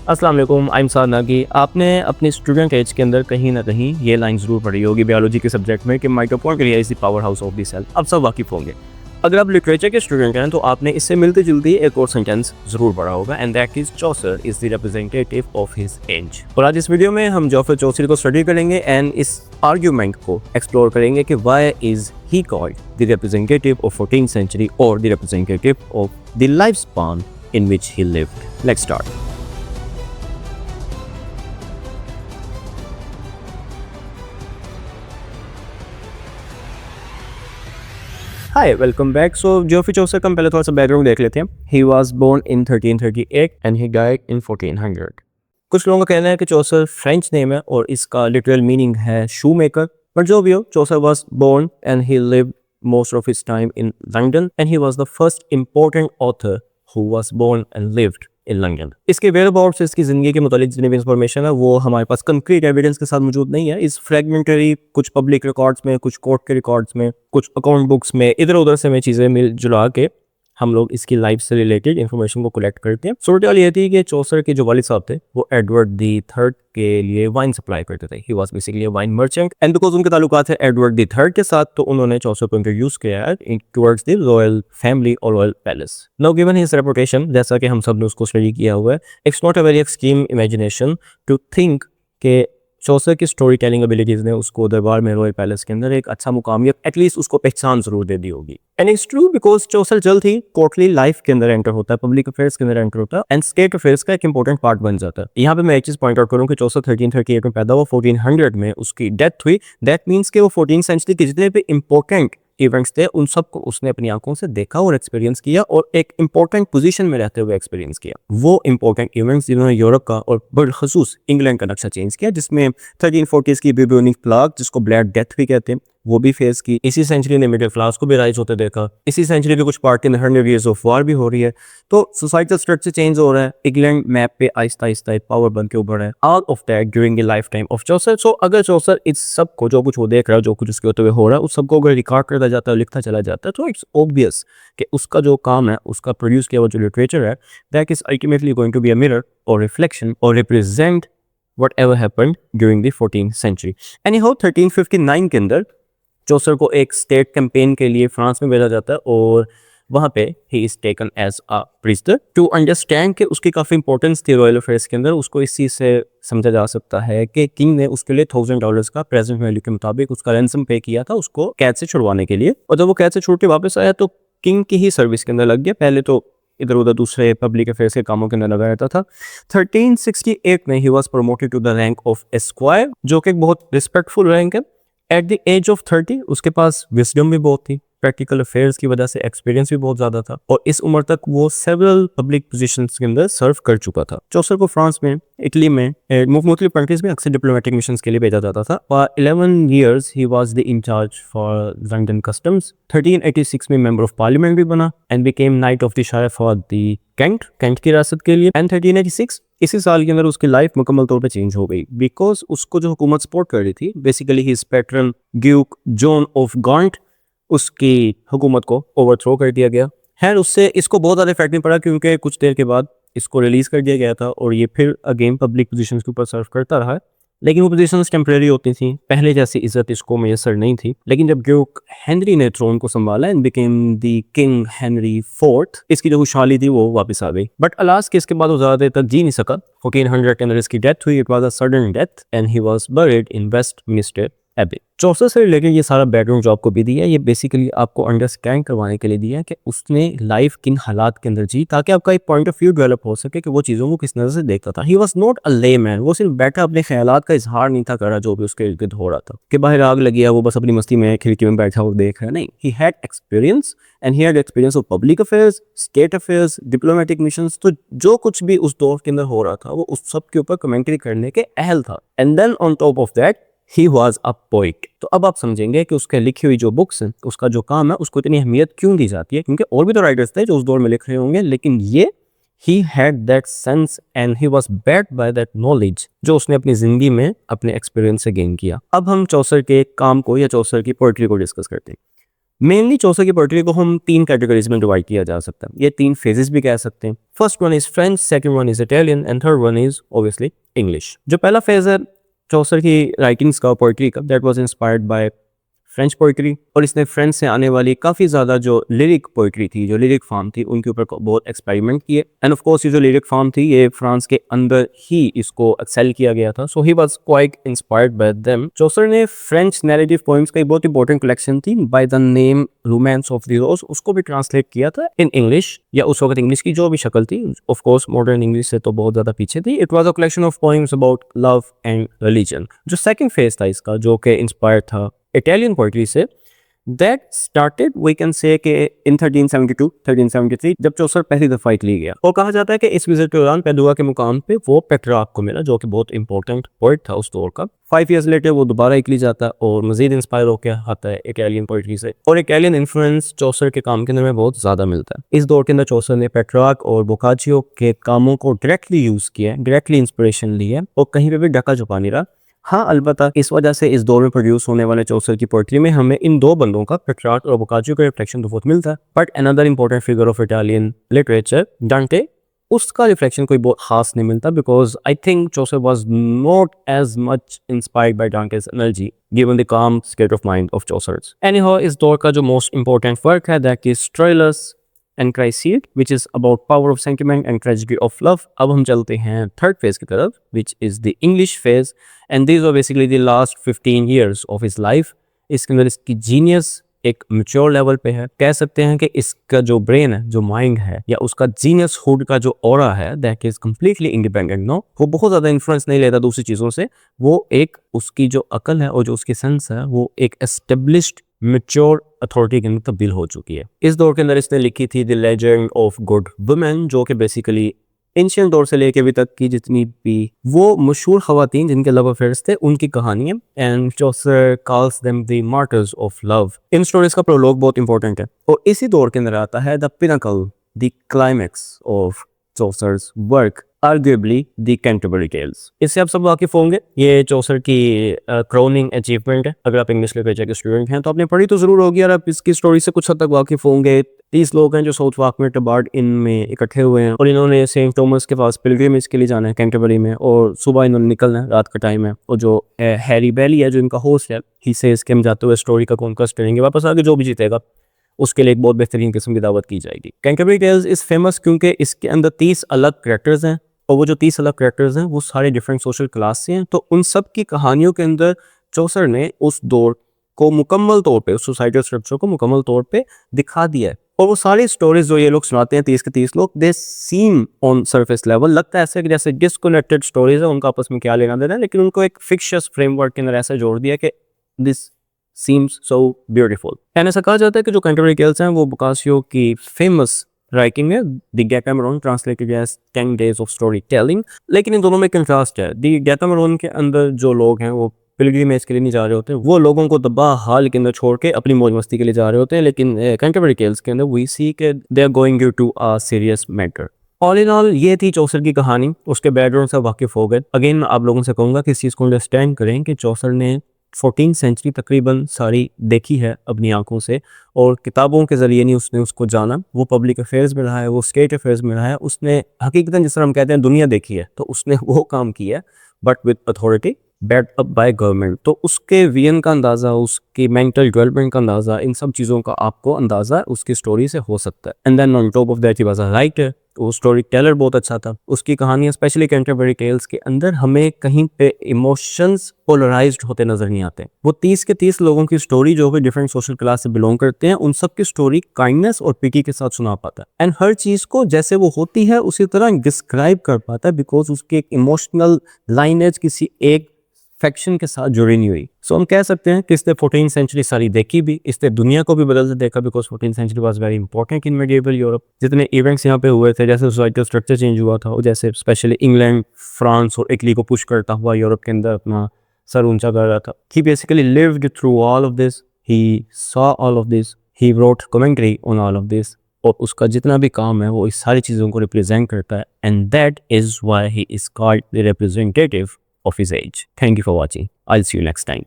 अस्सलाम वालेकुम, I am साधना की आपने अपनी स्टूडेंट एज के अंदर कहीं ना कहीं ये लाइन ज़रूर पढ़ी होगी बायोलॉजी के सब्जेक्ट में कि mitochondria is the power house of the cell. अब सब वाकिफ़ होंगे। अगर आप लिटरेचर के स्टूडेंट हैं तो आपने इससे मिलती जुलती एक और सेंटेंस ज़रूर पढ़ा होगा and that is Chaucer is the representative of his age. और आज इस वीडियो में हम जोफ्रे चौसर को स्टडी करेंगे एंड इस आर्ग्यूमेंट को एक्सप्लोर करेंगे कि why is he called the representative of 14th century और the representative of the life span in which he lived. Let's start. Hi welcome back. So Geoffrey Chaucer का हम पहले थोड़ा सा बैकग्राउंड देख लेते हैं। He was born in 1338 and he died in 1400। कुछ लोगों का कहना है कि चौसर फ्रेंच नेम है और इसका लिटरल मीनिंग है शू मेकर, पर जो भी हो Chaucer was born and he lived most of his time in London and he was the first important author who was born and lived in London। इसके whereabouts से इसकी ज़िंदगी के मुतालिक जितनी भी इंफॉर्मेशन है वो हमारे पास कंक्रीट एविडेंस के साथ मौजूद नहीं है। इस फ्रेगमेंटरी कुछ पब्लिक रिकॉर्ड्स में, कुछ कोर्ट के रिकॉर्ड्स में, कुछ अकाउंट बुक्स में, इधर उधर से हमें चीज़ें मिल जुला के हम लोग इसकी लाइफ से रिलेटेड इन्फॉर्मेशन को कलेक्ट करते हैं। सूरत ये थी कि चौसर के जो वालिद साहब थे वो एडवर्ड दी थर्ड के लिए वाइन सप्लाई करते थे। He was basically a wine merchant and because उनके ताल्लुकात है एडवर्ड दी थर्ड के साथ तो उन्होंने चौसर को इंट्रोड्यूस किया है टुवर्ड्स द रॉयल फैमिली और royal palace. Now given his reputation, जैसा कि हम सब ने उसको स्टडी किया हुआ है, it's not a very extreme imagination to think के चौसर की स्टोरी टेलिंग एबिलिटीज ने उसको दरबार में रॉयल पैलेस के अंदर एक अच्छा मुकाम या एटलीस्ट उसको पहचान जरूर दे दी होगी। एंड इट्स ट्रू बिकॉज चौसर जल्द ही कोर्टली लाइफ के अंदर एंटर होता है, पब्लिक अफेयर्स के अंदर एंटर होता है एंड स्टेट अफेयर्स का एक इंपॉर्टेंट पार्ट बन जाता है। यहाँ पे मैं एक चीज पॉइंट आउट करूँ कि चौसर 1338 में पैदा हुआ, 1400 में उसकी डेथ हुई। दैट मीन्स कि वो 14th सेंचुरी के जितने भी इंपॉर्टेंट इवेंट्स थे उन सबको उसने अपनी आंखों से देखा और एक्सपीरियंस किया और एक इंपॉर्टेंट पोजीशन में रहते हुए एक्सपीरियंस किया। वो इंपॉर्टेंट इवेंट्स जिन्होंने यूरोप का और बिलखसूस इंग्लैंड का नक्शा चेंज किया, जिसमें 1340s की ब्यूबोनिक प्लेग जिसको ब्लैक डेथ भी कहते हैं वो भी फेस की। इसी सेंचुरी ने मिडिल क्लास को भी राइज होते देखा। इसी सेंचुरी के कुछ पार्ट में 100 years ऑफ वॉर भी हो रही है। तो सोसाइटल स्ट्रक्चर चेंज हो रहा है, इंग्लैंड मैप पे आहिस्ता आहिस्ता पावर बन के उभर है। All of that during the lifetime of Chaucer. So अगर चौसर इस सब को जो कुछ वो देख रहा है, जो कुछ उसके होते हुए हो रहा है, उस सबको अगर रिकॉर्ड करता जाता है, लिखता चला जाता है, तो इट्स ऑब्वियस कि उसका जो काम है, उसका प्रोड्यूस किया हुआ जो लिटरेचर है, that is ultimately going to be a mirror और रिफ्लेक्शन और represent whatever happened during the 14th century। Anyhow 1359 के अंदर चौसर को एक स्टेट कैंपेन के लिए फ्रांस में भेजा जाता है और वहाँ पे he is taken as a prisoner. To understand कि उसकी काफ़ी इंपॉर्टेंस थी रॉयल अफेयर्स के अंदर, उसको इस चीज़ से समझा जा सकता है कि किंग ने उसके लिए $1000 का प्रेजेंट वैल्यू के मुताबिक उसका रैंसम पे किया था उसको कैद से छुड़वाने के लिए। और जब वो कैद से छुड़ के वापस आया तो किंग की ही सर्विस के अंदर लग गया। पहले तो इधर उधर दूसरे पब्लिक अफेयर्स के कामों के अंदर लगा रहता था। 1368 में he was promoted to the rank of esquire, जो कि एक बहुत रिस्पेक्टफुल रैंक है। एट द एज ऑफ 30 उसके पास विजडम भी बहुत थी, प्रैक्टिकल अफेयर्स की वजह से एक्सपीरियंस भी बहुत ज्यादा था और इस उम्र तक वो सेवरल पब्लिक पोजीशंस के अंदर सर्व कर चुका था। चौसर को फ्रांस में, इटली में, मुख्तलिफ कंट्रीज में अक्सर डिप्लोमेटिक मिशंस के लिए भेजा जाता था। और 11 years he was the in charge for London customs. 1386 में मेंबर ऑफ पार्लियामेंट भी बना and became knight of the shire for the Kent की रियासत के लिए। एंड 1386 इसी साल के अंदर उसकी लाइफ मुकम्मल तौर पे चेंज हो गई बिकॉज उसको जो हुकूमत सपोर्ट कर रही थी, basically his patron duke John of Gaunt, उसकी हुकूमत को ओवरथ्रो कर दिया गया। खैर उससे इसको बहुत ज़्यादा इफेक्ट नहीं पड़ा क्योंकि कुछ देर के बाद इसको रिलीज़ कर दिया गया था और ये फिर अगेन पब्लिक पोजीशंस के ऊपर सर्व करता रहा। लेकिन वो पोजीशंस टेम्परेरी होती थी, पहले जैसी इज्जत इसको मैसर नहीं थी। लेकिन जब ड्यूक हेनरी ने थ्रोन को संभाला and became the king Henry fourth, इसकी जो खुशहाली थी वो वापस आ गई। बट अलास के इसके बाद वो ज़्यादा देर तक जी नहीं सका। 1400 के अंदर इसकी डेथ हुई। It was a sudden death and he was buried in Westminster Abbey. Chaucer से रिलेटेड ये सारा बैकग्राउंड जो आपको भी दिया है, ये बेसिकली आपको अंडरस्टैंड करवाने के लिए दिया है कि उसने लाइफ किन हालात के अंदर जी, ताकि आपका एक पॉइंट ऑफ व्यू डेवलप हो सके कि वो चीज़ों को किस नज़र से देखता था। He was not a layman, वो सिर्फ बैठा अपने ख्यालात का इजहार नहीं था कर रहा जो भी उसके इर्द गिर्द हो रहा था कि बाहर आग लगी है वो बस अपनी मस्ती में खिड़की में बैठा वो देख रहा है। नहीं, he had experience and he had experience of public affairs, state affairs, diplomatic missions. तो जो कुछ भी उस दौर के अंदर हो रहा था वो उस सब के ऊपर कमेंट्री करने के अहल था। And then on top of that he was a poet. तो अब आप समझेंगे कि उसके लिखी हुई जो बुक्स हैं, उसका जो काम है, उसको इतनी अहमियत क्यों दी जाती है, क्योंकि और भी तो राइटर्स थे जो उस दौर में लिख रहे होंगे, लेकिन ये he had that sense and he was backed by that knowledge जो उसने अपनी जिंदगी में अपने एक्सपीरियंस से गेन किया। अब हम चौसर के काम को या चौसर की पोइट्री को डिस्कस करते हैं। मेनली चौसर की पोइट्री को हम 3 कैटेगरीज में डिवाइड किया जा सकता है, ये 3 फेजेस भी कह सकते हैं। First one is French, second one is Italian and third one is obviously English. जो पहला फेज है चौसर की राइटिंग्स का, पोइट्री का, that was inspired by French poetry, और इसने फ्रेंच से आने वाली काफ़ी ज़्यादा जो लिरिक पोइट्री थी, जो लिरिक फॉर्म थी, उनके ऊपर बहुत एक्सपेरिमेंट किए। एंड ऑफ कोर्स ये जो लिरिक फॉर्म थी ये फ्रांस के अंदर ही इसको एक्सेल किया गया था, so he was quite inspired by them. Chaucer ने फ्रेंच नैरेटिव पोएम्स का एक बहुत इंपॉर्टेंट कलेक्शन थी by the name Romance of the Rose, उसको भी ट्रांसलेट किया था इन इंग्लिश, या उस वक्त इंग्लिश की जो भी शक्ल थी, ऑफ कोर्स मॉडर्न इंग्लिश से तो बहुत ज़्यादा पीछे थी। It was a collection of poems about love and religion. जो सेकंड फेज था इसका, जो कि इंस्पायर्ड था इटालियन पोइट्री से, That started we can say कि in 1372, 1373 जब चौसर पहली दफ़ा इटली गया, और कहा जाता है कि इस विजिट के दौरान पैदुआ के मुकाम पे वो पेट्रार्क को मिला, जो कि बहुत इंपॉर्टेंट पोइट था उस दौर का। 5 years लेटर वो दोबारा इटली जाता है और मजीद इंस्पायर होकर आता है इटालियन पोइट्री से, और इटालियन इन्फ्लुएंस चौसर के काम के अंदर में बहुत ज़्यादा मिलता है। इस दौर के अंदर चौसर ने पेट्रार्क और बोकाचियो के कामों को डायरेक्टली यूज़ किया है, डायरेक्टली इंस्पिरेशन ली है, और कहीं पे भी डका छुपा नहीं रहा। हाँ, अलबत्ता इस वजह से इस दौर में प्रोड्यूस होने वाले चौसर की पोइट्री में हमें इन दो बंदों का, पेट्रार्क और बोकाचियो का रिफ्लेक्शन तो बहुत मिलता है, but another important figure of Italian literature Dante, उसका रिफ्लेक्शन कोई बहुत खास नहीं मिलता, because I think Chaucer was not as much inspired by Dante's energy given the calm state of mind of Chaucer's. Anyhow, इस दौर का जो मोस्ट इंपॉर्टेंट वर्क है that is Troilus and Criseyde, which is about power of sentiment and tragedy of love. अब हम चलते हैं third phase की तरफ, which is the English phase, and this are basically the last 15 years of his life. इसके अंदर इसकी genius एक मैच्योर लेवल पे है, कह सकते हैं कि इसका जो ब्रेन है, जो माइंड है, या उसका जीनियस हुड का जो ऑरा है, that is completely independent. No, वो बहुत ज़्यादा इन्फ्लुएंस नहीं लेता दूसरी चीज़ों से, वो एक उसकी जो अकल है और जो उसकी सेंस है, वो एक एस्टेब्लिश्ड मैच्योर अथॉरिटी के अंदर तब्दील हो चुकी है। इस दौर के अंदर इसने लिखी थी the legend of good women, जो कि बेसिकली एंशिएंट दौर से लेके अभी तक की जितनी भी वो मशहूर खवातीन जिनके लव अफेयर्स थे, उनकी कहानी है, and Chaucer calls them the martyrs of love. इन स्टोरीज का प्रोलॉग बहुत इंपॉर्टेंट है, और इसी दौर के अंदर आता है the pinnacle, the climax of Chaucer's work, arguably the Canterbury tales. इससे आप सब वाकिफ होंगे, ये चौसर की क्राउनिंग अचीवमेंट है। अगर आप इंग्लिश लिटरेचर के स्टूडेंट हैं तो आपने पढ़ी तो जरूर होगी, और आप इसकी स्टोरी से कुछ हद तक वाकिफ होंगे। 30 लोग हैं जो साउथ वाक में टबार्ड इन में इकट्ठे हुए हैं, और इन्होंने सेंट थॉमस के पास पिलग्रिमेज के लिए जाना है कैंटरबरी में, और सुबह इन्होंने निकलना है, रात का टाइम है, और जो हैरी बैली है जो इनका होस्ट है, ही सेज कि हम जाते हुए स्टोरी का कॉन्क्वेस्ट करेंगे, वापस आके जो भी जीतेगा उसके लिए एक बहुत बेहतरीन किस्म की दावत की जाएगी। कैंटरबरी टेल्स इज फेमस क्योंकि इसके अंदर 30 अलग करैक्टर्स हैं, और वो जो 30 अलग करैक्टर्स हैं वो सारे डिफरेंट सोशल क्लास से हैं, तो उन सब की कहानियों के अंदर चौसर ने उस दौर को मुकम्मल तौर पे, उस सोसाइटल स्ट्रक्चर को मुकम्मल तौर पे दिखा दिया है। और वो सारी स्टोरीज जो ये लोग सुनाते हैं 30 के 30 लोग, दे सीम ऑन सरफेस लेवल, लगता है ऐसे कि जैसे डिस्कनेक्टेड स्टोरीज है, उनका आपस में क्या लेना देना है, लेकिन उनको एक फिक्शियस फ्रेमवर्क के अंदर ऐसा जोड़ दिया कि this seems so beautiful. And ऐसा कहा जाता है कि जो कैंटरबरी टेल्स हैं वो बोकाचियो की फेमस राइटिंग है, the Decameron, translated as 10 days of story telling. लेकिन इन दोनों में कंट्रास्ट है। द डेकामेरॉन के अंदर जो लोग हैं वो पिलग्रिमेज के लिए नहीं जा रहे होते, वो लोगों को दबा हाल के अंदर छोड़ के अपनी मौज मस्ती के लिए जा रहे होते हैं, लेकिन कैंटरबरी टेल्स के अंदर वी सी के they are going to a serious matter. All in all ये थी चौसर की कहानी, उसके बैकग्राउंड से वाकिफ हो गए। अगेन मैं आप लोगों से कहूँगा कि इस चीज़ को अंडरस्टैंड करें कि चौसर ने 14th सेंचुरी तकरीबन सारी देखी है अपनी आंखों से, और किताबों के ज़रिए नहीं उसने उसको जाना, वो पब्लिक अफेयर्स में रहा है, वो स्टेट अफेयर्स में रहा है, उसने हकीकतन जिस तरह हम कहते हैं दुनिया देखी है, तो उसने वो काम किया, but with authority bad up by government. तो उसके विजन का अंदाज़ा, उसकी मेंटल डेवलपमेंट का अंदाज़ा, इन सब चीज़ों का आपको अंदाज़ा उसकी स्टोरी से हो सकता है। And then on top of that he was a writer, वो स्टोरी टेलर बहुत अच्छा था। उसकी कहानियाँ स्पेशली कैंटरबरी टेल्स के अंदर हमें कहीं पे इमोशंस पोलराइज्ड होते नजर नहीं आते। वो 30 के 30 लोगों की स्टोरी जो कि डिफरेंट सोशल क्लास से बिलोंग करते हैं, उन सब की स्टोरी काइंडनेस और पिटी के साथ सुना पाता है, एंड हर चीज़ को जैसे वो होती है उसी तरह डिस्क्राइब कर पाता है, बिकॉज उसकी एक इमोशनल लाइनेज किसी एक फैक्शन के साथ जुड़ी नहीं हुई। सो हम कह सकते हैं कि इसने 14th सेंचुरी सारी देखी भी, इसने दुनिया को भी बदल के देखा, because 14th century was very important in medieval Europe. जितने इवेंट्स यहाँ पे हुए थे, जैसे सोसाइटल स्ट्रक्चर चेंज हुआ था, और जैसे स्पेशली इंग्लैंड, फ्रांस और इटली को पुश करता हुआ यूरोप के अंदर अपना सर ऊंचा कर रहा था। He basically lived through all of this, he saw all of this, he wrote commentary on all of this, और उसका जितना भी काम है वो इस सारी चीज़ों को रिप्रेजेंट करता है, and that is why he is called the representative of his age. Thank you for watching. I'll see you next time.